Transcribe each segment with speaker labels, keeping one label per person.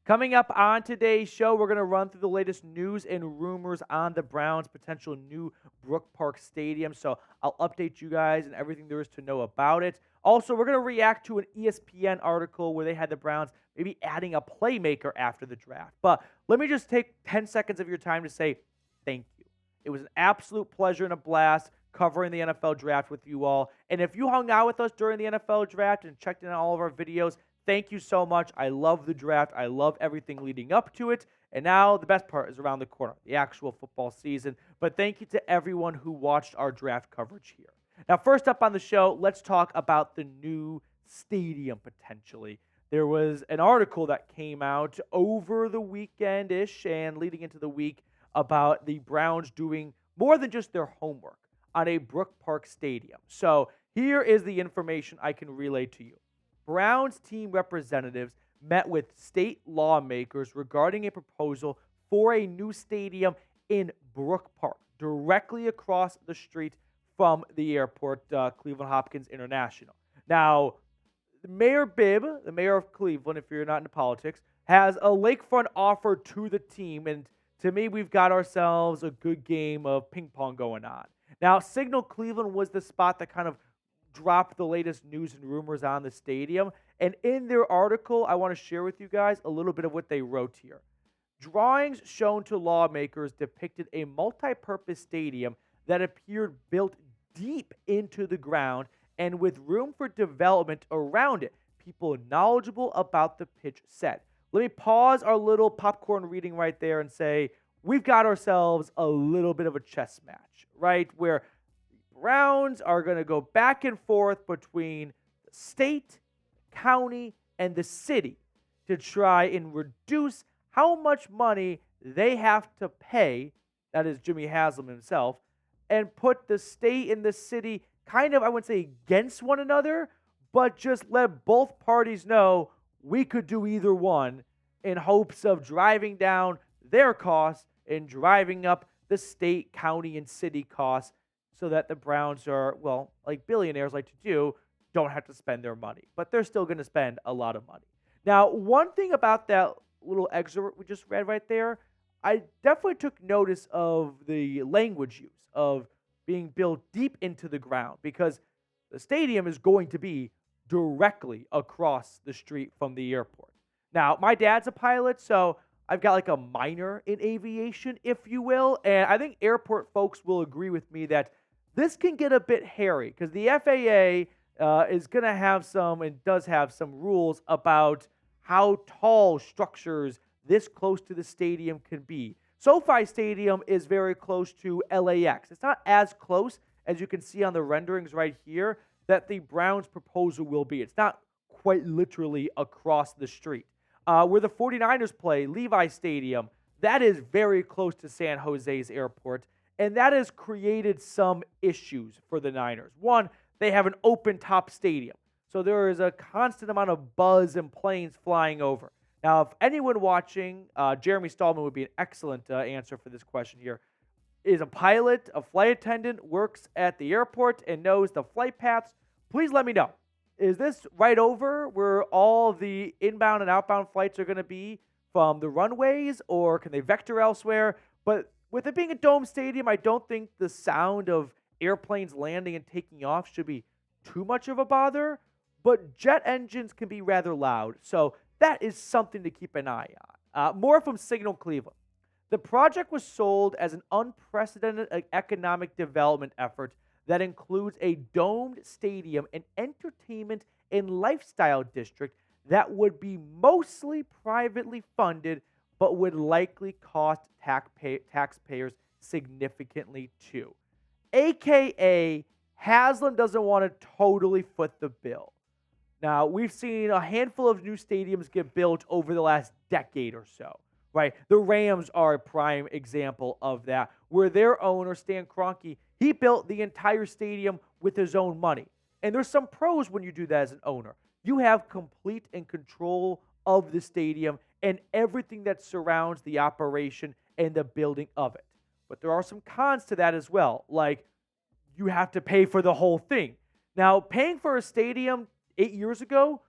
Speaker 1: Coming up on today's show, we're going to run through the latest news and rumors on the Browns' potential new Brook Park Stadium. So I'll update you guys and everything there is to know about it. Also, we're going to react to an ESPN article where they had the Browns maybe adding a playmaker after the draft. But let me just take 10 seconds of your time to say thank you. It was an absolute pleasure and a blast covering the NFL draft with you all. And if you hung out with us during the NFL draft and checked in on all of our videos, thank you so much. I love the draft. I love everything leading up to it. And now the best part is around the corner, the actual football season. But thank you to everyone who watched our draft coverage here. Now, first up on the show, let's talk about the new stadium potentially. There was an article that came out over the weekend-ish and leading into the week about the Browns doing more than just their homework on a Brook Park Stadium. So here is the information I can relay to you. Browns team representatives met with state lawmakers regarding a proposal for a new stadium in Brook Park, directly across the street from the airport, Cleveland Hopkins International. Now, Mayor Bibb, the mayor of Cleveland, if you're not into politics, has a lakefront offer to the team, and to me, we've got ourselves a good game of ping pong going on. Now, Signal Cleveland was the spot that kind of dropped the latest news and rumors on the stadium. And in their article, I want to share with you guys a little bit of what they wrote here. Drawings shown to lawmakers depicted a multi-purpose stadium that appeared built deep into the ground and with room for development around it. People knowledgeable about the pitch said. Let me pause our little popcorn reading right there and say, we've got ourselves a little bit of a chess match, right? Where Browns are going to go back and forth between the state, county, and the city to try and reduce how much money they have to pay, that is Jimmy Haslam himself, and put the state and the city kind of, I wouldn't say against one another, but just let both parties know we could do either one in hopes of driving down their costs and driving up the state, county, and city costs so that the Browns are, well, like billionaires like to do, don't have to spend their money. But they're still going to spend a lot of money. Now, one thing about that little excerpt we just read right there, I definitely took notice of the language use of being built deep into the ground because the stadium is going to be directly across the street from the airport. Now, my dad's a pilot, so I've got like a minor in aviation, if you will, and I think airport folks will agree with me that this can get a bit hairy because the FAA is going to have some and does have some rules about how tall structures this close to the stadium can be. SoFi Stadium is very close to LAX. It's not as close as you can see on the renderings right here that the Browns proposal will be. It's not quite literally across the street. Where the 49ers play, Levi Stadium, that is very close to San Jose's airport, and that has created some issues for the Niners. One, they have an open-top stadium, so there is a constant amount of buzz and planes flying over. Now, if anyone watching, Jeremy Stallman would be an excellent answer for this question here, is a pilot, a flight attendant, works at the airport, and knows the flight paths, please let me know. Is this right over where all the inbound and outbound flights are going to be from the runways, or can they vector elsewhere? But with it being a dome stadium, I don't think the sound of airplanes landing and taking off should be too much of a bother, but jet engines can be rather loud, so that is something to keep an eye on. More from Signal Cleveland. The project was sold as an unprecedented economic development effort that includes a domed stadium, an entertainment and lifestyle district that would be mostly privately funded but would likely cost taxpayers significantly too. AKA, Haslam doesn't want to totally foot the bill. Now, we've seen a handful of new stadiums get built over the last decade or so, right? The Rams are a prime example of that, where their owner, Stan Kroenke, he built the entire stadium with his own money. And there's some pros when you do that as an owner. You have complete and control of the stadium and everything that surrounds the operation and the building of it. But there are some cons to that as well, like you have to pay for the whole thing. Now, paying for a stadium 8 years ago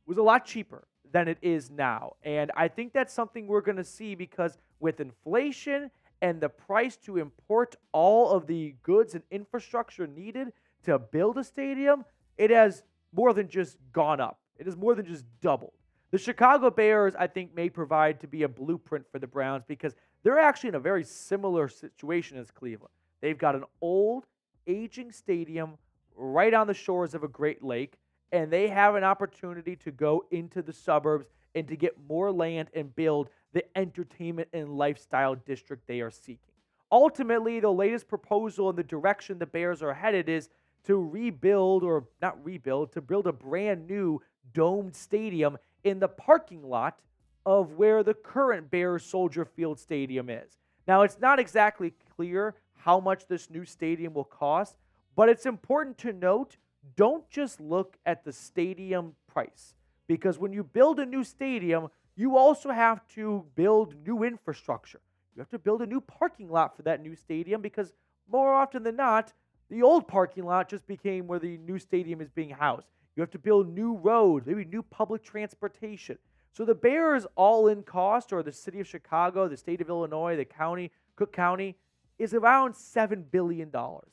Speaker 1: was a lot cheaper than it is now. And I think that's something we're going to see because with inflation and the price to import all of the goods and infrastructure needed to build a stadium, it has more than just gone up. It has more than just doubled. The Chicago Bears, I think, may provide to be a blueprint for the Browns because they're actually in a very similar situation as Cleveland. They've got an old, aging stadium right on the shores of a great lake, and they have an opportunity to go into the suburbs and to get more land and build the entertainment and lifestyle district they are seeking. Ultimately, the latest proposal in the direction the Bears are headed is to rebuild, or not rebuild, to build a brand new domed stadium in the parking lot of where the current Bears Soldier Field Stadium is. Now, it's not exactly clear how much this new stadium will cost, but it's important to note, don't just look at the stadium price, because when you build a new stadium, you also have to build new infrastructure. You have to build a new parking lot for that new stadium because more often than not, the old parking lot just became where the new stadium is being housed. You have to build new roads, maybe new public transportation. So the Bears' all-in cost, or the city of Chicago, the state of Illinois, the county, Cook County, is around $7 billion.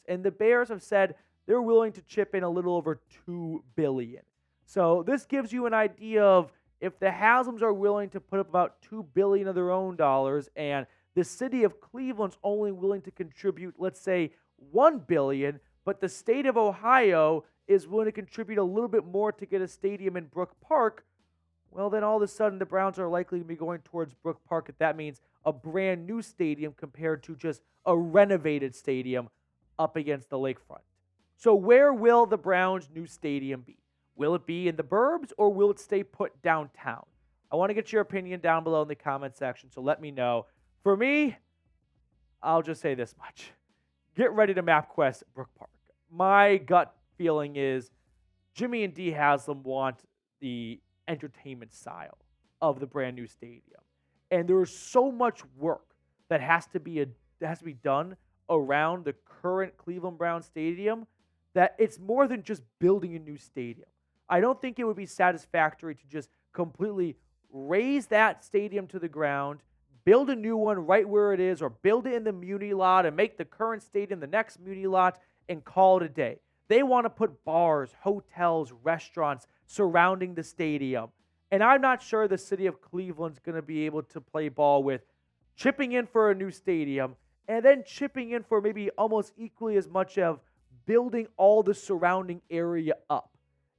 Speaker 1: And the Bears have said they're willing to chip in a little over $2 billion. So this gives you an idea of if the Haslam's are willing to put up about $2 billion of their own dollars, and the city of Cleveland's only willing to contribute, let's say, $1 billion, but the state of Ohio is willing to contribute a little bit more to get a stadium in Brook Park, well, then all of a sudden the Browns are likely to be going towards Brook Park if that means a brand new stadium compared to just a renovated stadium up against the lakefront. So where will the Browns' new stadium be? Will it be in the burbs or will it stay put downtown? I want to get your opinion down below in the comment section, so let me know. For me, I'll just say this much. Get ready to MapQuest Brook Park. My gut feeling is Jimmy and Dee Haslam want the entertainment style of the brand new stadium. And there is so much work that has to be done around the current Cleveland Browns stadium that it's more than just building a new stadium. I don't think it would be satisfactory to just completely raise that stadium to the ground, build a new one right where it is, or build it in the Muni lot and make the current stadium the next Muni lot and call it a day. They want to put bars, hotels, restaurants surrounding the stadium. And I'm not sure the city of Cleveland's going to be able to play ball with chipping in for a new stadium and then chipping in for maybe almost equally as much of building all the surrounding area up.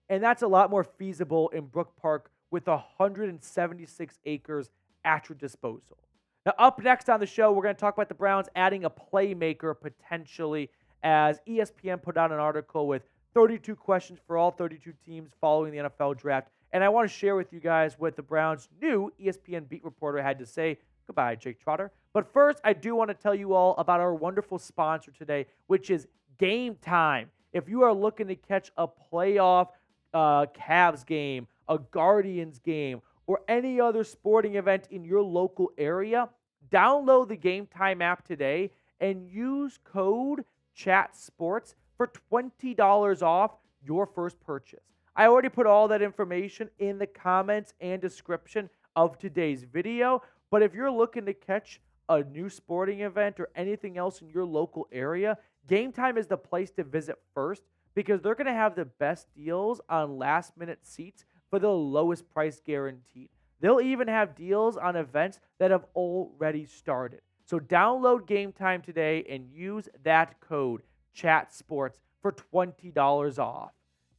Speaker 1: And that's a lot more feasible in Brook Park with 176 acres at your disposal. Now, up next on the show, we're going to talk about the Browns adding a playmaker potentially, as ESPN put out an article with 32 questions for all 32 teams following the NFL draft. And I want to share with you guys what the Browns' new ESPN beat reporter had to say. Goodbye, Jake Trotter. But first, I do want to tell you all about our wonderful sponsor today, which is Game Time. If you are looking to catch a playoff Cavs game, a Guardians game, or any other sporting event in your local area, download the Game Time app today and use code CHATSPORTS for $20 off your first purchase. I already put all that information in the comments and description of today's video, but if you're looking to catch a new sporting event or anything else in your local area, Game Time is the place to visit first because they're going to have the best deals on last-minute seats for the lowest price guaranteed. They'll even have deals on events that have already started. So download Game Time today and use that code CHATSPORTS for $20 off.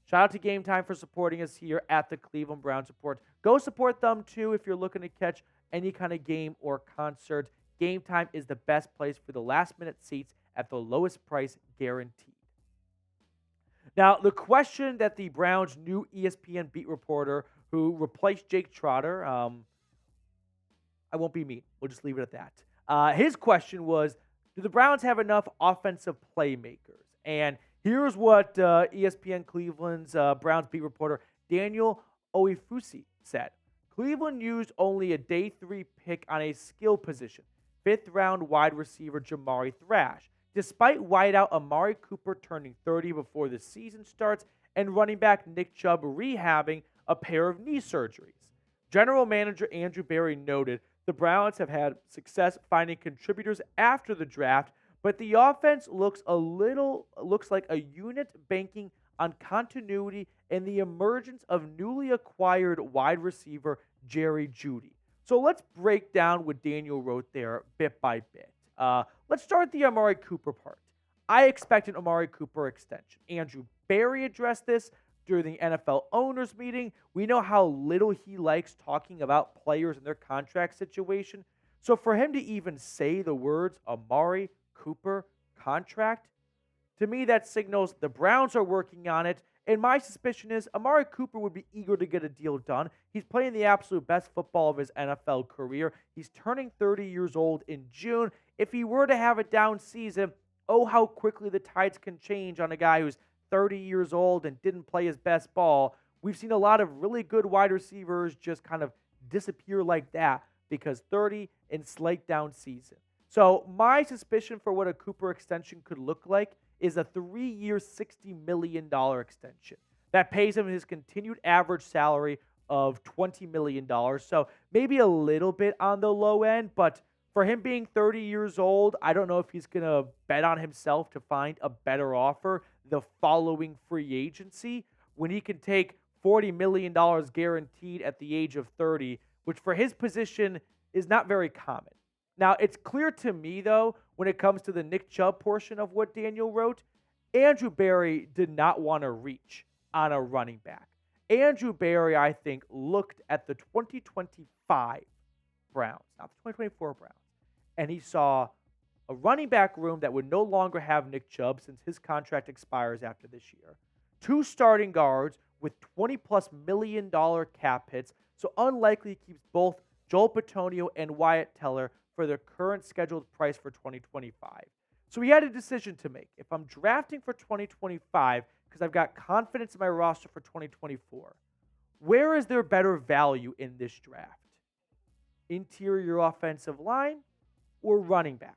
Speaker 1: Shout out to Game Time for supporting us here at the Cleveland Browns Report. Go support them too if you're looking to catch any kind of game or concert. Game Time is the best place for the last-minute seats at the lowest price guaranteed. Now, the question that the Browns' new ESPN beat reporter who replaced Jake Trotter, I won't be mean. We'll just leave it at that. His question was, do the Browns have enough offensive playmakers? And here's what ESPN Cleveland's Browns beat reporter Daniel Oifusi said. Cleveland used only a day 3 pick on a skill position, 5th round wide receiver Jamari Thrash, despite wideout Amari Cooper turning 30 before the season starts and running back Nick Chubb rehabbing a pair of knee surgeries. General manager Andrew Berry noted the Browns have had success finding contributors after the draft, but the offense looks like a unit banking on continuity and the emergence of newly acquired wide receiver Jerry Jeudy. So let's break down what Daniel wrote there bit by bit. Let's start the Amari Cooper part. I expect an Amari Cooper extension. Andrew Berry addressed this during the NFL owners meeting. We know how little he likes talking about players and their contract situation. So for him to even say the words Amari Cooper contract, to me that signals the Browns are working on it. And my suspicion is Amari Cooper would be eager to get a deal done. He's playing the absolute best football of his NFL career. He's turning 30 years old in June. If he were to have a down season, oh, how quickly the tides can change on a guy who's 30 years old and didn't play his best ball. We've seen a lot of really good wide receivers just kind of disappear like that because 30 and slight down season. So my suspicion for what a Cooper extension could look like is a 3-year, $60 million extension that pays him his continued average salary of $20 million. So maybe a little bit on the low end, but for him being 30 years old, I don't know if he's going to bet on himself to find a better offer the following free agency when he can take $40 million guaranteed at the age of 30, which for his position is not very common. Now, it's clear to me, though, when it comes to the Nick Chubb portion of what Daniel wrote, Andrew Berry did not want to reach on a running back. Andrew Berry, I think, looked at the 2025 Browns, not the 2024 Browns, and he saw a running back room that would no longer have Nick Chubb since his contract expires after this year, 2 starting guards with $20+ million cap hits, so unlikely he keeps both Joel Bitonio and Wyatt Teller for their current scheduled price for 2025. So he had a decision to make. If I'm drafting for 2025, because I've got confidence in my roster for 2024, where is there better value in this draft? Interior offensive line or running backs?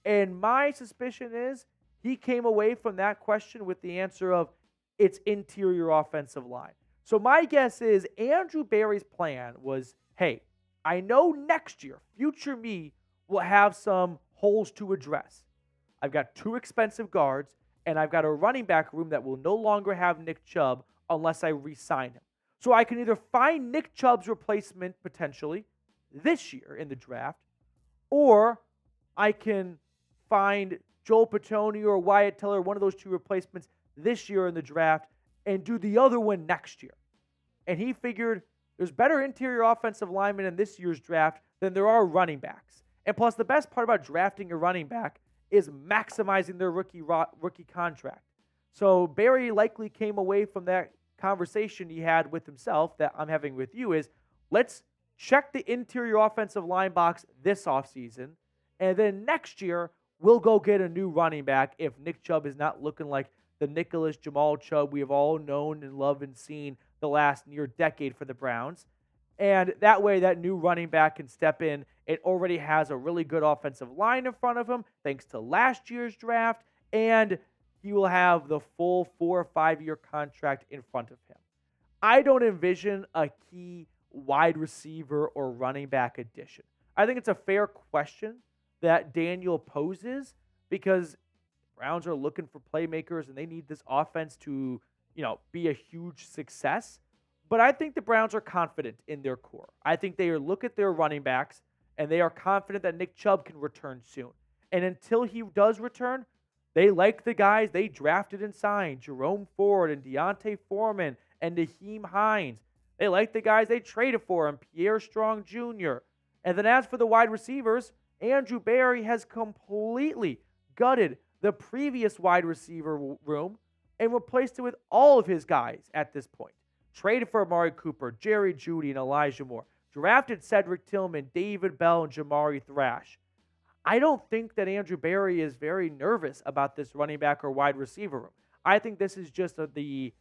Speaker 1: And my suspicion is he came away from that question with the answer of it's interior offensive line. So my guess is Andrew Berry's plan was, hey, I know next year, future me will have some holes to address. I've got 2 expensive guards, and I've got a running back room that will no longer have Nick Chubb unless I re-sign him. So I can either find Nick Chubb's replacement potentially this year in the draft, or I can find Joel Bitonio or Wyatt Teller, one of those 2 replacements this year in the draft, and do the other one next year. And he figured there's better interior offensive linemen in this year's draft than there are running backs. And plus, the best part about drafting a running back is maximizing their rookie contract. So Berry likely came away from that conversation he had with himself that I'm having with you is, let's check the interior offensive line box this offseason, and then next year, we'll go get a new running back if Nick Chubb is not looking like the Nicholas Jamal Chubb we have all known and loved and seen the last near decade for the Browns. And that way, that new running back can step in. It already has a really good offensive line in front of him, thanks to last year's draft, and he will have the full 4 or 5 year contract in front of him. I don't envision a key wide receiver or running back addition. I think it's a fair question that Daniel poses because Browns are looking for playmakers and they need this offense to, be a huge success. But I think the Browns are confident in their core. I think they look at their running backs and they are confident that Nick Chubb can return soon. And until he does return, they like the guys they drafted and signed, Jerome Ford and Deontay Foreman and Naheem Hines. They like the guys they traded for him, Pierre Strong Jr. And then as for the wide receivers, Andrew Berry has completely gutted the previous wide receiver room and replaced it with all of his guys at this point. Traded for Amari Cooper, Jerry Jeudy, and Elijah Moore. Drafted Cedric Tillman, David Bell, and Jamari Thrash. I don't think that Andrew Berry is very nervous about this running back or wide receiver room. I think this is just the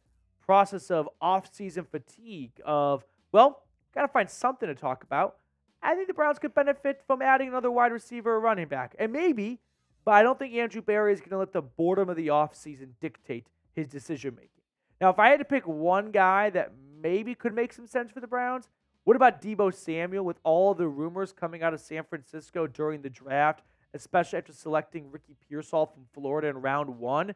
Speaker 1: process of offseason fatigue of, got to find something to talk about. I think the Browns could benefit from adding another wide receiver or running back. And maybe, but I don't think Andrew Berry is going to let the boredom of the offseason dictate his decision-making. Now, if I had to pick one guy that maybe could make some sense for the Browns. What about Deebo Samuel with all the rumors coming out of San Francisco during the draft, especially after selecting Ricky Pearsall from Florida in round 1?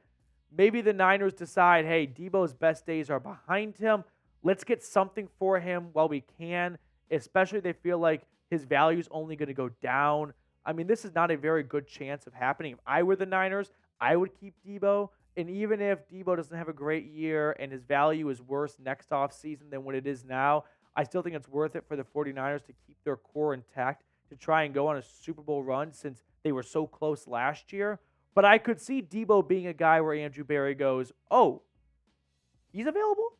Speaker 1: Maybe the Niners decide, hey, Deebo's best days are behind him. Let's get something for him while we can, especially if they feel like his value is only going to go down. I mean, this is not a very good chance of happening. If I were the Niners, I would keep Deebo. And even if Deebo doesn't have a great year and his value is worse next offseason than what it is now, I still think it's worth it for the 49ers to keep their core intact to try and go on a Super Bowl run since they were so close last year. But I could see Deebo being a guy where Andrew Berry goes, oh, he's available?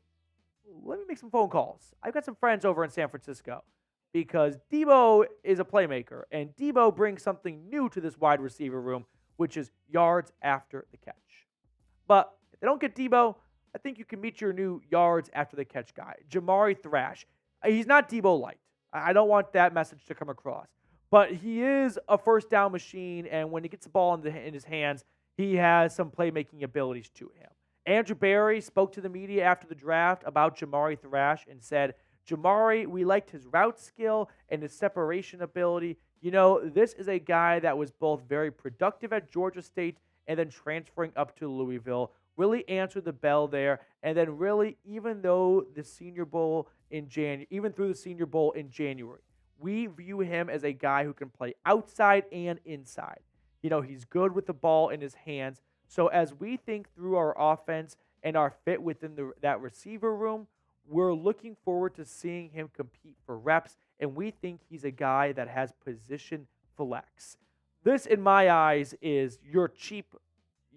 Speaker 1: Let me make some phone calls. I've got some friends over in San Francisco because Deebo is a playmaker, and Deebo brings something new to this wide receiver room, which is yards after the catch. But if they don't get Deebo, I think you can meet your new yards after the catch guy, Jamari Thrash. He's not Deebo light. I don't want that message to come across. But he is a first down machine, and when he gets the ball in his hands, he has some playmaking abilities to him. Andrew Berry spoke to the media after the draft about Jamari Thrash and said, Jamari, we liked his route skill and his separation ability. You know, this is a guy that was both very productive at Georgia State and then transferring up to Louisville. Really answered the bell there. And then really, even through the Senior Bowl in January, we view him as a guy who can play outside and inside. You know, he's good with the ball in his hands. So as we think through our offense and our fit within that receiver room, we're looking forward to seeing him compete for reps, and we think he's a guy that has position flex. This, in my eyes, is your cheap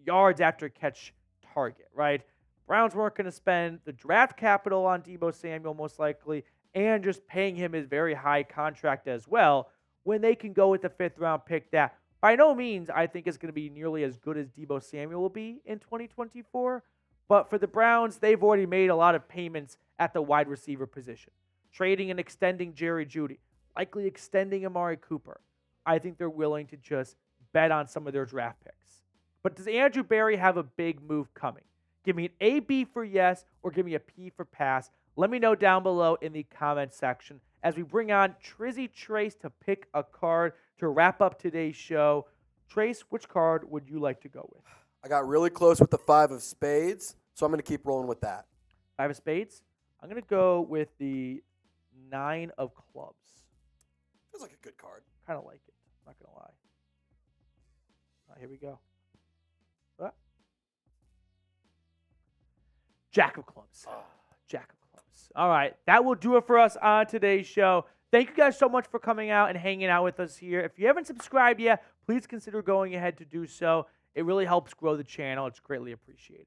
Speaker 1: yards after catch target, right? Browns weren't going to spend the draft capital on Deebo Samuel most likely, and just paying him his very high contract as well, when they can go with the 5th-round pick that by no means I think is going to be nearly as good as Deebo Samuel will be in 2024. But for the Browns, they've already made a lot of payments at the wide receiver position. Trading and extending Jerry Jeudy, likely extending Amari Cooper. I think they're willing to just bet on some of their draft picks. But does Andrew Berry have a big move coming? Give me an A-B for yes or give me a P for pass. Let me know down below in the comment section as we bring on Trizzy Trace to pick a card to wrap up today's show. Trace, which card would you like to go with?
Speaker 2: I got really close with the 5 of spades, so I'm going to keep rolling with that.
Speaker 1: 5 of spades? I'm going to go with the 9 of clubs.
Speaker 2: Feels like a good card.
Speaker 1: Kind of like it. Not going to lie. All right, here we go. Jack of clubs. Jack of clubs. All right, that will do it for us on today's show. Thank you guys so much for coming out and hanging out with us here. If you haven't subscribed yet, please consider going ahead to do so. It really helps grow the channel. It's greatly appreciated.